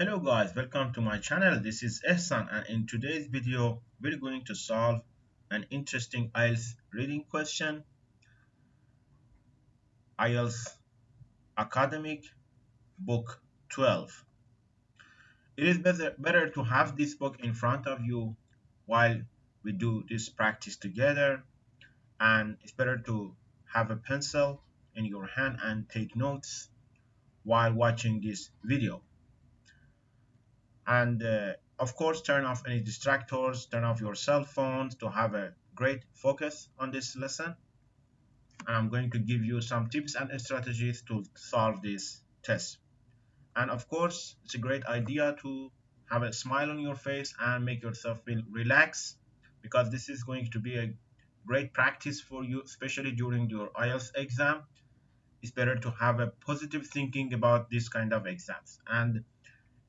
Hello guys, welcome to my channel. This is Ehsan and in today's video we're going to solve an interesting IELTS reading question, IELTS Academic Book 12. It is better to have this book in front of you while we do this practice together, and it's better to have a pencil in your hand and take notes while watching this video. And of course, turn off any distractors, turn off your cell phones to have a great focus on this lesson. And I'm going to give you some tips and strategies to solve this test. And of course, it's a great idea to have a smile on your face and make yourself feel relaxed, because this is going to be a great practice for you, especially during your IELTS exam. It's better to have a positive thinking about this kind of exams. And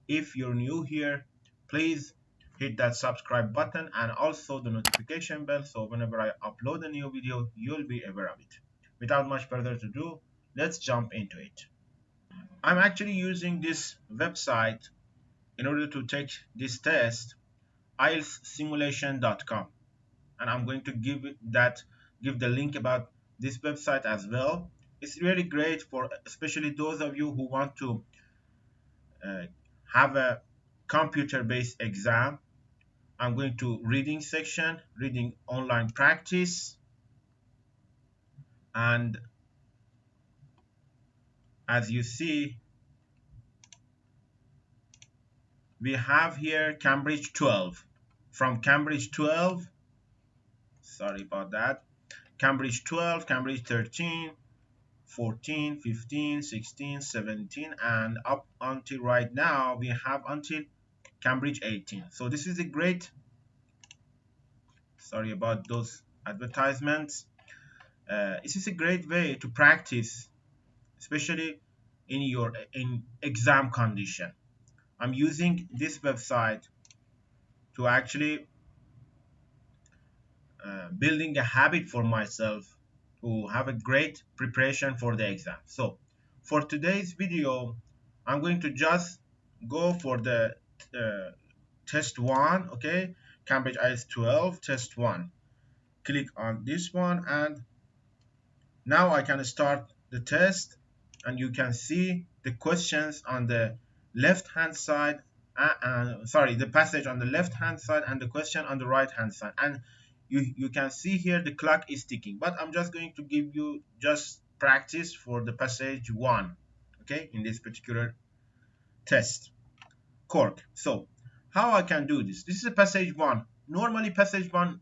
if you're new here, please hit that subscribe button and also the notification bell, so whenever I upload a new video, you'll be aware of it. Without much further ado, let's jump into it. I'm actually using this website in order to take this test, IELTSsimulation.com, and I'm going to give the link about this website as well. It's really great for especially those of you who want to uh, have a computer-based exam. I'm going to reading section, reading online practice, and as you see, we have here Cambridge 12. From Cambridge 12, sorry about that, Cambridge 12, Cambridge 13, 14, 15, 16, 17, and up until right now, we have until Cambridge 18. So this is a great, sorry about those advertisements. This is a great way to practice, especially in exam condition. I'm using this website to actually building a habit for myself to have a great preparation for the exam. So for today's video, I'm going to just go for the test 1, okay, Cambridge IELTS 12 test 1. Click on this one, and now I can start the test, and you can see the questions on the left hand side, sorry, the passage on the left hand side and the question on the right hand side, and you can see here the clock is ticking, but I'm just going to give you just practice for the passage 1, okay, in this particular test. Cork. So how I can do this is a passage 1. Normally passage 1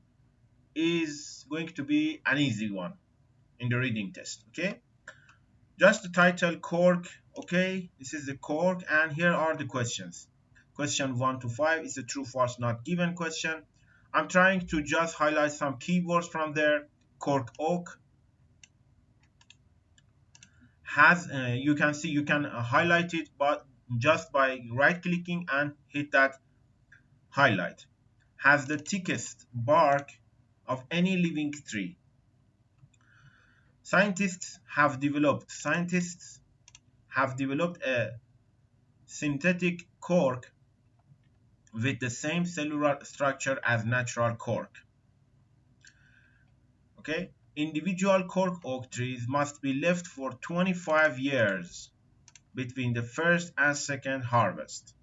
is going to be an easy one in the reading test, okay. Just the title, cork, okay, this is the cork, and here are the questions. Question 1 to 5 is a true false not given question. I'm trying to just highlight some keywords from there. Cork oak has, you can see you can highlight it, but just by right clicking and hit that highlight. Has the thickest bark of any living tree. Scientists have developed a synthetic cork with the same cellular structure as natural cork. Okay, individual cork oak trees must be left for 25 years between the first and second harvest.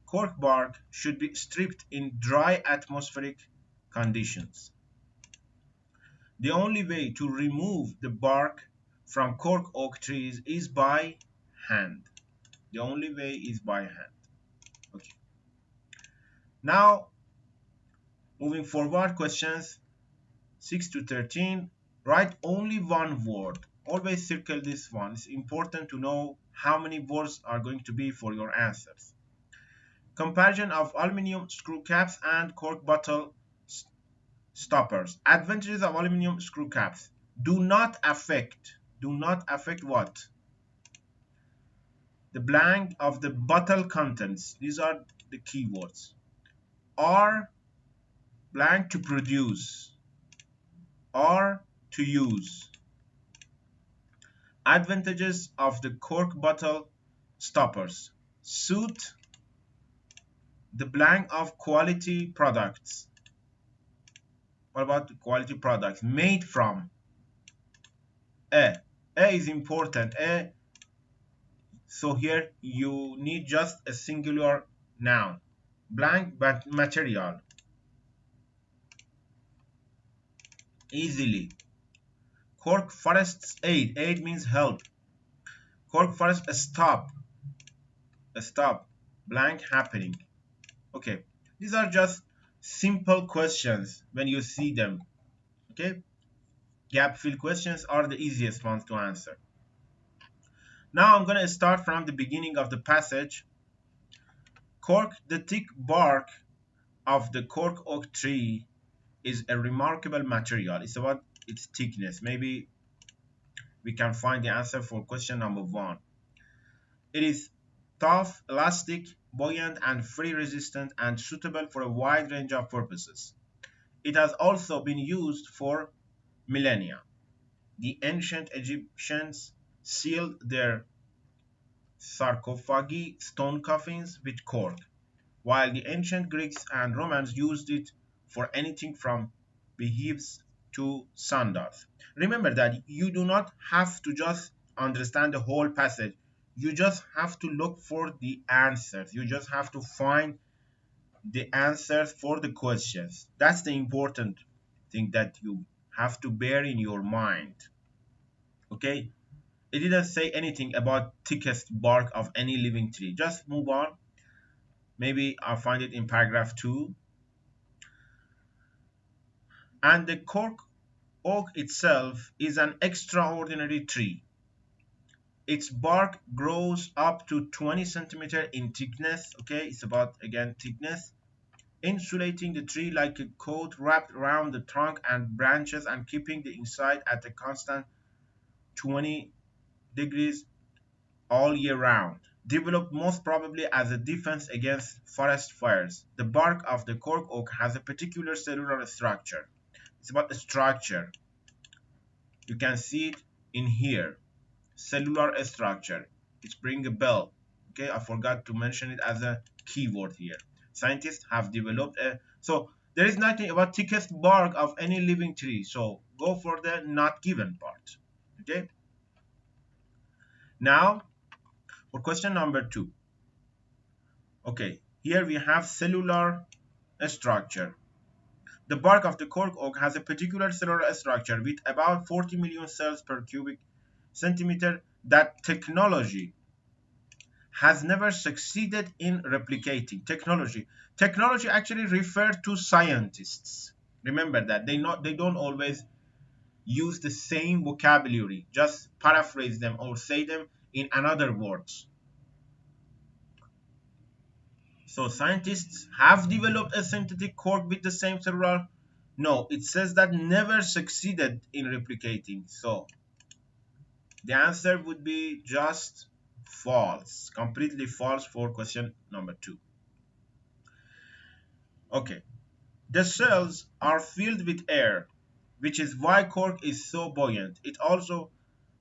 Cork bark should be stripped in dry atmospheric conditions. The only way to remove the bark from cork oak trees is by hand. The only way is by hand. Okay. Now, moving forward, questions 6 to 13. Write only one word. Always circle this one. It's important to know how many words are going to be for your answers. Comparison of aluminum screw caps and cork bottle stoppers. Advantages of aluminum screw caps. Do not affect what? The blank of the bottle contents. These are the keywords. Are blank to produce. Are to use. Advantages of the cork bottle stoppers. suit the blank of quality products. What about the quality products? Made from a. A is important. A. So here you need just a singular noun. Blank but material. Easily. Cork forests aid. Aid means help. Cork forest stop. Stop. Blank happening. Okay. These are just simple questions when you see them. Okay. Gap fill questions are the easiest ones to answer. Now I'm going to start from the beginning of the passage. Cork, the thick bark of the cork oak tree is a remarkable material. It's about its thickness. Maybe we can find the answer for question number 1. It is tough, elastic, buoyant, and free resistant and suitable for a wide range of purposes. It has also been used for millennia. The ancient Egyptians sealed their sarcophagi, stone coffins, with cork, while the ancient Greeks and Romans used it for anything from beehives to sandals. Remember that you do not have to just understand the whole passage. You just have to look for the answers. You just have to find the answers for the questions. That's the important thing that you have to bear in your mind. Okay? It didn't say anything about thickest bark of any living tree. Just move on. Maybe I'll find it in paragraph 2. And the cork oak itself is an extraordinary tree. Its bark grows up to 20 centimeters in thickness. Okay, it's about again thickness, insulating the tree like a coat wrapped around the trunk and branches and keeping the inside at a constant 20 degrees all year round. Developed most probably as a defense against forest fires. The bark of the cork oak has a particular cellular structure. It's about the structure. You can see it in here. Cellular structure. It's ring a bell. Okay, I forgot to mention it as a keyword here. Scientists have developed a so there is nothing about thickest bark of any living tree. So go for the not given part. Okay. Now for question number 2. Okay, here we have cellular structure. The bark of the cork oak has a particular cellular structure with about 40 million cells per cubic centimeter that technology has never succeeded in replicating. Technology actually refers to scientists. Remember that they don't always use the same vocabulary. Just paraphrase them or say them in another words. So scientists have developed a synthetic cork with the same cellular. No, it says that never succeeded in replicating. So the answer would be just false, completely false for question number 2. Okay, the cells are filled with air, which is why cork is so buoyant. It also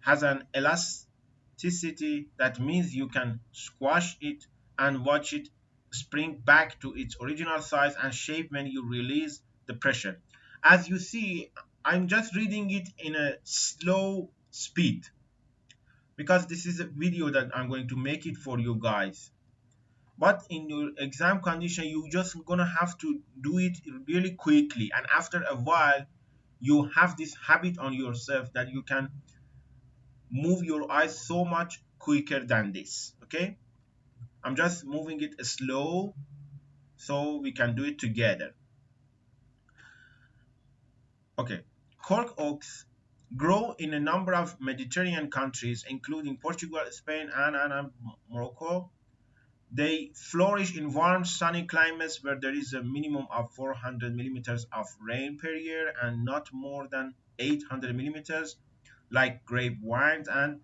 has an elasticity that means you can squash it and watch it spring back to its original size and shape when you release the pressure. As you see, I'm just reading it in a slow speed because this is a video that I'm going to make it for you guys. But in your exam condition, you just gonna have to do it really quickly, and after a while you have this habit on yourself that you can move your eyes so much quicker than this. Okay, I'm just moving it slow so we can do it together. Okay, cork oaks grow in a number of Mediterranean countries including Portugal, Spain, and Morocco. They flourish in warm, sunny climates where there is a minimum of 400 millimeters of rain per year and not more than 800 millimeters. Like grapevines and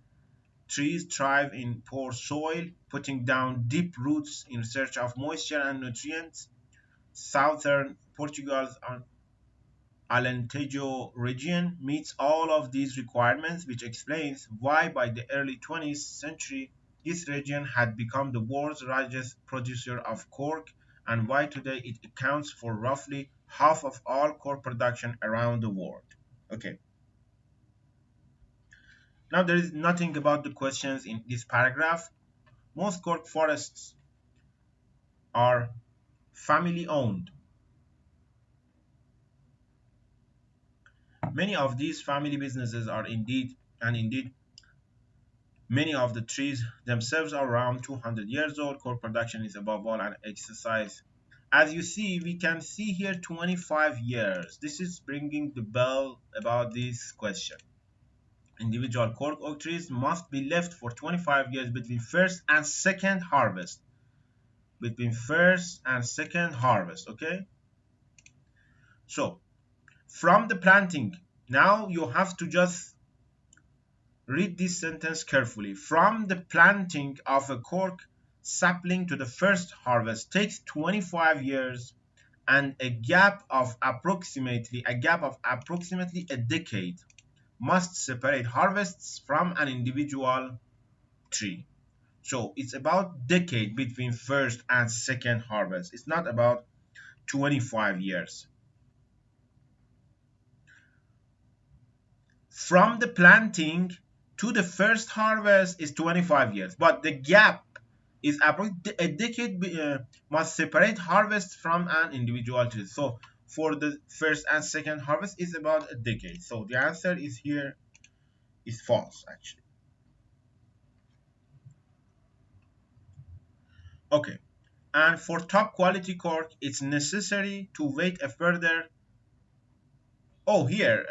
trees thrive in poor soil, putting down deep roots in search of moisture and nutrients. Southern Portugal's Alentejo region meets all of these requirements, which explains why by the early 20th century this region had become the world's largest producer of cork and why today it accounts for roughly half of all cork production around the world. Okay, now there is nothing about the questions in this paragraph. Most cork forests are family owned. Many of these family businesses are indeed, many of the trees themselves are around 200 years old. Cork production is above all an exercise. As you see, we can see here 25 years. This is ringing the bell about this question. Individual cork oak trees must be left for 25 years between first and second harvest. Between first and second harvest, okay? So, from the planting, now you have to just read this sentence carefully. From the planting of a cork sapling to the first harvest takes 25 years and a gap of approximately a decade must separate harvests from an individual tree. So it's about decade between first and second harvest. It's not about 25 years. From the planting to the first harvest is 25 years, but the gap is a decade must separate harvest from an individual tree. So for the first and second harvest is about a decade. So the answer is here is false actually. Okay, and for top quality cork, it's necessary to wait a further, oh here,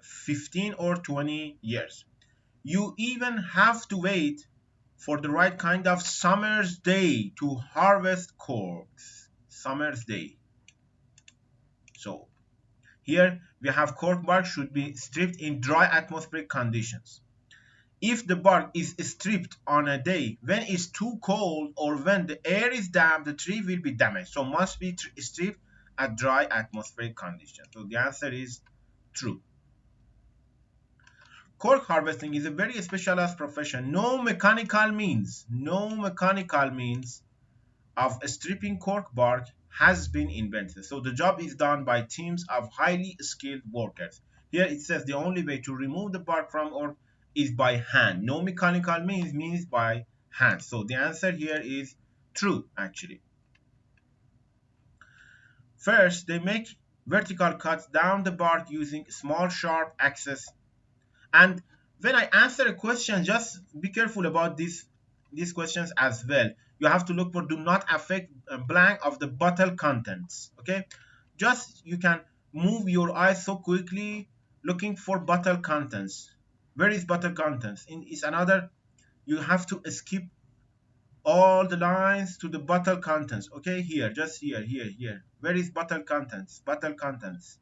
15 or 20 years. You even have to wait for the right kind of summer's day to harvest corks. Summer's day. So here we have cork bark should be stripped in dry atmospheric conditions. If the bark is stripped on a day when it's too cold or when the air is damp, the tree will be damaged. So must be stripped at dry atmospheric conditions. So the answer is true. Cork harvesting is a very specialized profession. No mechanical means of stripping cork bark has been invented. So the job is done by teams of highly skilled workers. Here it says the only way to remove the bark from or is by hand. No mechanical means by hand. So the answer here is true actually. First, they make vertical cuts down the bark using small sharp axes. And when I answer a question, just be careful about these questions as well. You have to look for do not affect blank of the bottle contents. Okay, just you can move your eyes so quickly looking for bottle contents. Where is bottle contents? Is another. You have to skip all the lines to the bottle contents. Okay, here, just here. Where is bottle contents? Bottle contents.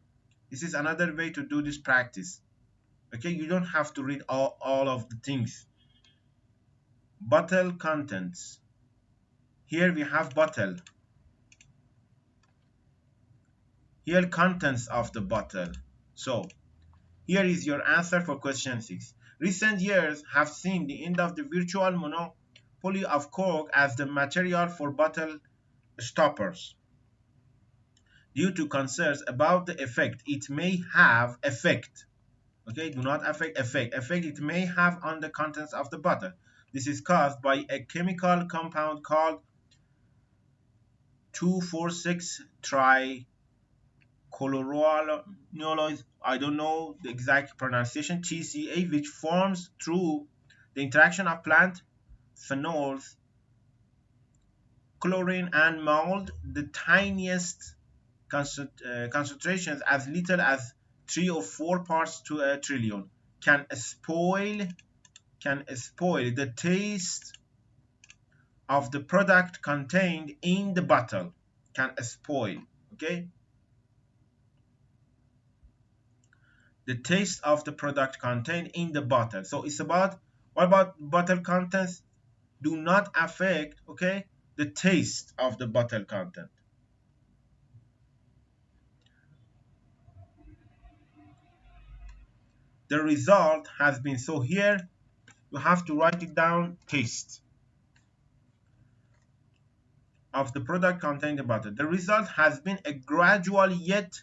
This is another way to do this practice. Okay, you don't have to read all of the things. Bottle contents. Here we have bottle. Here contents of the bottle. So here is your answer for question 6. Recent years have seen the end of the virtual monopoly of cork as the material for bottle stoppers due to concerns about the effect it may have okay, do not affect effect it may have on the contents of the bottle. This is caused by a chemical compound called 2,4,6 trichloroalkyl, I don't know the exact pronunciation, TCA, which forms through the interaction of plant phenols, chlorine and mold. The tiniest concentrations as little as 3 or 4 parts to a trillion can spoil the taste of the product contained in the bottle. Can spoil, okay, the taste of the product contained in the bottle. So it's about, what about bottle contents? Do not affect, okay, the taste of the bottle content. The result has been, so here you have to write it down, taste. of the product contained in the bottle. The result has been a gradual yet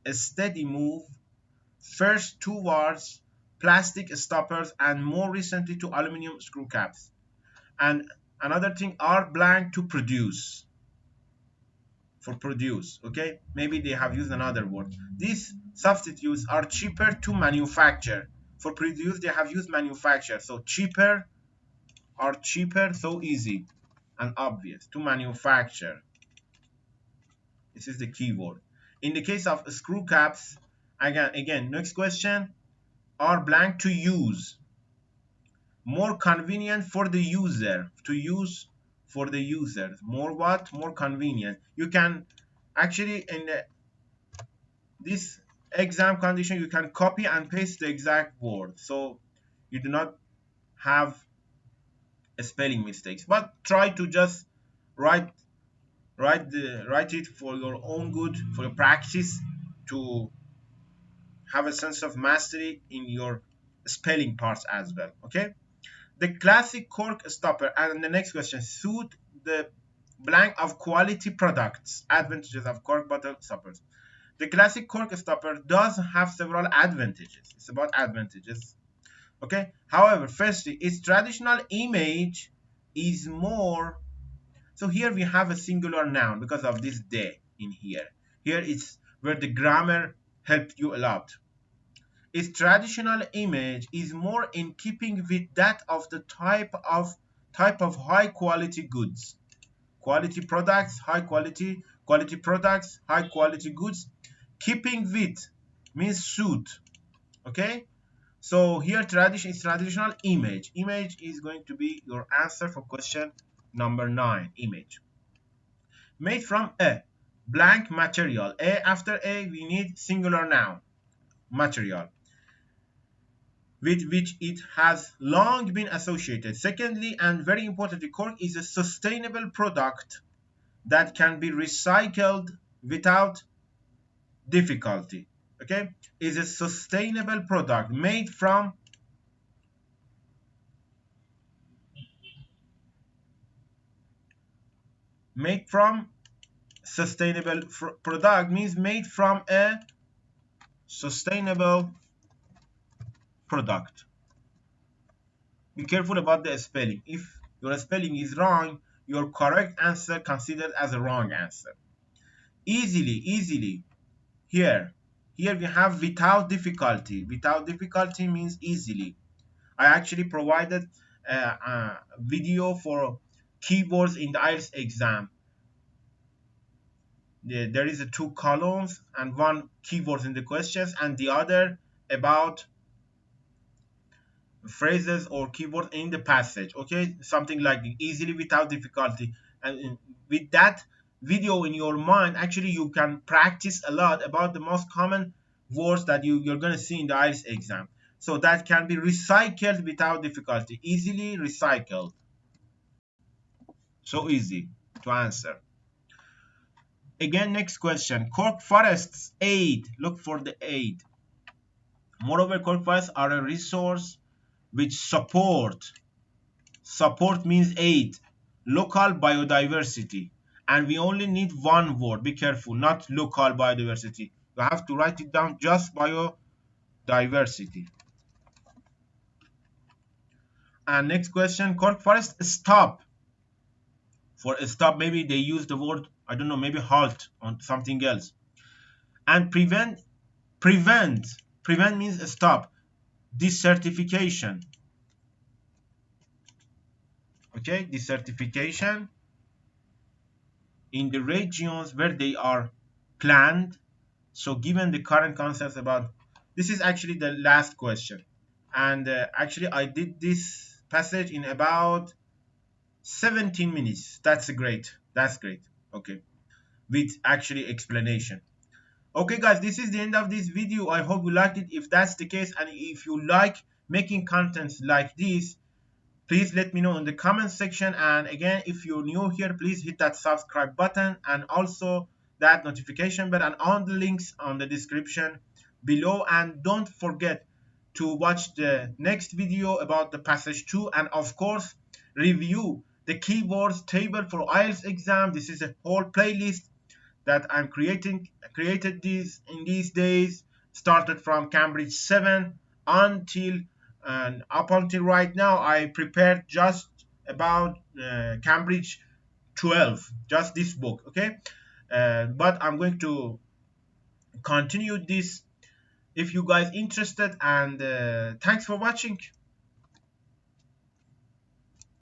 a steady move, first towards plastic stoppers and more recently to aluminum screw caps. And another thing, are blank to produce, for produce, okay? Maybe they have used another word. These substitutes are cheaper to manufacture. For produce, they have used manufacture. So cheaper are cheaper, so easy and obvious to manufacture. This is the keyword. In the case of screw caps, again, next question, are blank to use, more convenient for the user, to use for the user, more what, more convenient. You can actually in this exam condition you can copy and paste the exact word, so you do not have spelling mistakes, but try to just write write it for your own good, for your practice, to have a sense of mastery in your spelling parts as well. Okay, the classic cork stopper, and the next question, suit the blank of quality products. Advantages of cork bottle stoppers. The classic cork stopper does have several advantages. It's about advantages. Okay, however, firstly, its traditional image is more. So here we have a singular noun because of this de in here. Here is where the grammar helped you a lot. Its traditional image is more in keeping with that of the type of high quality goods. Quality products, high quality, quality products, high quality goods. Keeping with means suit. Okay? So here tradition is traditional image. Image is going to be your answer for question number 9, image. Made from a blank material. A, after a we need singular noun, material, with which it has long been associated. Secondly, and very importantly, cork is a sustainable product that can be recycled without difficulty. Okay, is a sustainable product made from sustainable product means made from a sustainable product. Be careful about the spelling. If your spelling is wrong, your correct answer considered as a wrong answer. Easily. Here we have without difficulty. Without difficulty means easily. I actually provided a video for keywords in the IELTS exam. There is 2 columns and 1 keywords in the questions and the other about phrases or keywords in the passage. Okay, something like easily, without difficulty, and with that video in your mind, actually you can practice a lot about the most common words that you're going to see in the IELTS exam. So that can be recycled without difficulty, easily recycled. So easy to answer. Again, next question, cork forests aid, look for the aid. Moreover, cork forests are a resource which support means aid local biodiversity, and we only need one word. Be careful, not local biodiversity. You have to write it down, just biodiversity. And next question, cork forest stop. For stop, maybe they use the word, I don't know, maybe halt on something else. And prevent means stop. Desertification. Okay, desertification in the regions where they are planned. So given the current concepts about, this is actually the last question, and actually I did this passage in about 17 minutes. That's great. Okay, with actually explanation. Okay guys, this is the end of this video. I hope you liked it. If that's the case, and if you like making contents like this, please let me know in the comment section. And again, if you're new here, please hit that subscribe button and also that notification bell and on the links on the description below. And don't forget to watch the next video about the passage 2, and of course review the keywords table for IELTS exam. This is a whole playlist that I'm created these in these days, started from Cambridge 7 until and up until right now. I prepared just about Cambridge 12, just this book, okay. But I'm going to continue this if you guys interested, and thanks for watching.